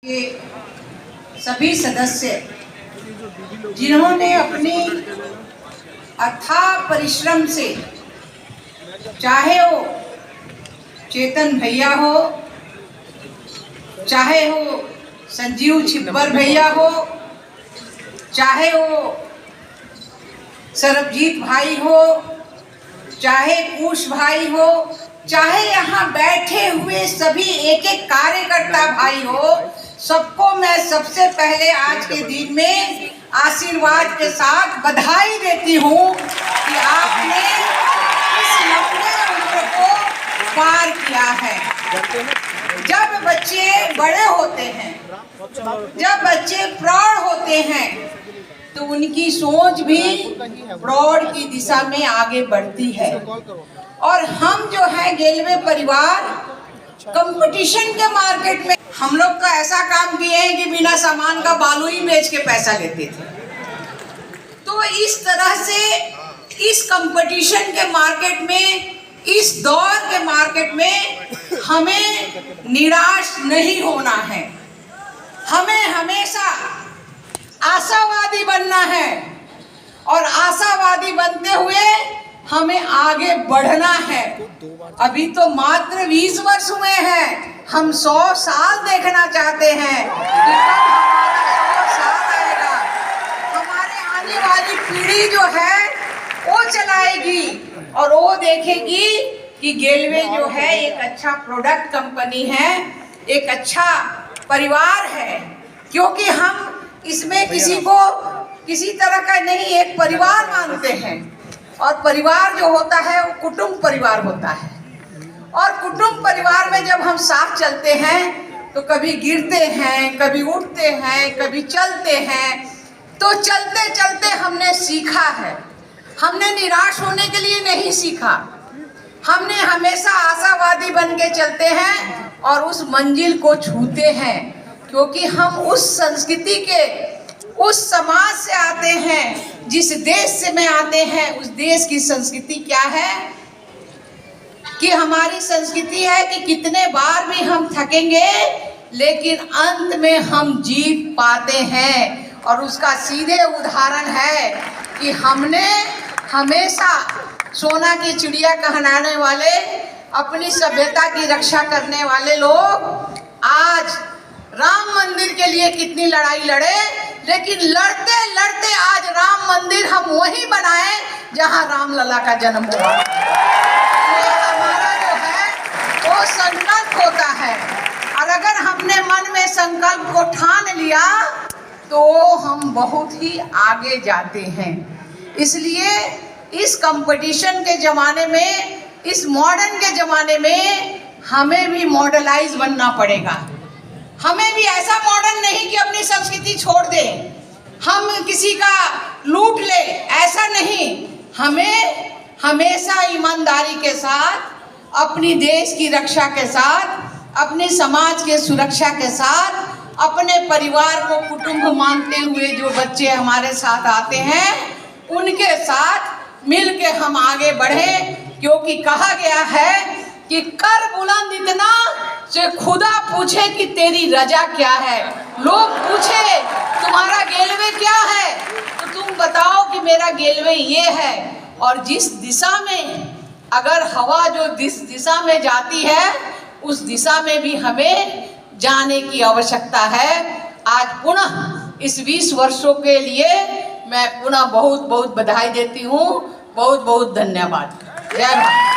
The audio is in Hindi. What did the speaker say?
के सभी सदस्य जिन्होंने अपनी अथाह परिश्रम से, चाहे वो चेतन भैया हो, चाहे वो संजीव छिब्बर भैया हो, चाहे वो सरबजीत भाई हो, चाहे कुश भाई हो, चाहे यहाँ बैठे हुए सभी एक एक कार्यकर्ता भाई हो, सबको मैं सबसे पहले आज के दिन में आशीर्वाद के साथ बधाई देती हूँ कि आपने इस लंबे उम्र को पार किया है। जब बच्चे बड़े होते हैं, जब बच्चे प्रौढ़ होते हैं, तो उनकी सोच भी प्रौढ़ की दिशा में आगे बढ़ती है। और हम जो है गेलवे परिवार कंपटीशन के मार्केट में हम लोग का ऐसा काम किए हैं कि बिना सामान का बालू ही बेच के पैसा लेते थे। तो इस तरह से इस कंपटीशन के मार्केट में, इस दौर के मार्केट में हमें निराश नहीं होना है। हमें हमेशा आशावादी बनना है और आशावादी बनते हुए हमें आगे बढ़ना है। अभी तो मात्र 20 वर्ष हुए हैं, हम 100 साल देखना चाहते हैं कि कब हमारा 100 साल आएगा। हमारे आने वाली पीढ़ी जो है वो चलाएगी और वो देखेगी कि गेलवे जो है एक अच्छा प्रोडक्ट कंपनी है, एक अच्छा परिवार है। क्योंकि हम इसमें किसी को किसी तरह का नहीं, एक परिवार मानते हैं। और परिवार जो होता है वो कुटुंब परिवार होता है। और कुटुंब परिवार में जब हम साथ चलते हैं तो कभी गिरते हैं, कभी उठते हैं, कभी चलते हैं। तो चलते चलते हमने सीखा है। हमने निराश होने के लिए नहीं सीखा, हमने हमेशा आशावादी बन के चलते हैं और उस मंजिल को छूते हैं। क्योंकि हम उस संस्कृति के, उस समाज से आते हैं, जिस देश से में आते हैं। उस देश की संस्कृति क्या है कि हमारी संस्कृति है कि कितने बार भी हम थकेंगे लेकिन अंत में हम जीत पाते हैं। और उसका सीधे उदाहरण है कि हमने हमेशा सोना की चिड़िया कहलाने वाले, अपनी सभ्यता की रक्षा करने वाले लोग आज राम मंदिर के लिए कितनी लड़ाई लड़े, लेकिन लड़ते लड़ते आज राम मंदिर हम वहीं बनाए जहां राम लला का जन्म हुआ। ये हमारा जो है वो संकल्प होता है। और अगर हमने मन में संकल्प को ठान लिया तो हम बहुत ही आगे जाते हैं। इसलिए इस कंपटीशन के ज़माने में, इस मॉडर्न के ज़माने में हमें भी मॉडलाइज बनना पड़ेगा। हमें भी ऐसा मॉडर्न नहीं कि अपनी संस्कृति छोड़ दें, हम किसी का लूट ले, ऐसा नहीं। हमें हमेशा ईमानदारी के साथ, अपनी देश की रक्षा के साथ, अपने समाज के सुरक्षा के साथ, अपने परिवार को कुटुंब मानते हुए जो बच्चे हमारे साथ आते हैं उनके साथ मिल के हम आगे बढ़ें। क्योंकि कहा गया है कि कर बुलंद इतना से खुदा पूछे कि तेरी रजा क्या है। लोग पूछे तुम्हारा गेलवे क्या है, तो तुम बताओ कि मेरा गेलवे ये है। और जिस दिशा में, अगर हवा जो दिशा में जाती है उस दिशा में भी हमें जाने की आवश्यकता है। आज पुनः इस 20 वर्षों के लिए मैं पुनः बहुत बहुत बधाई देती हूँ। बहुत बहुत धन्यवाद। जय भारत।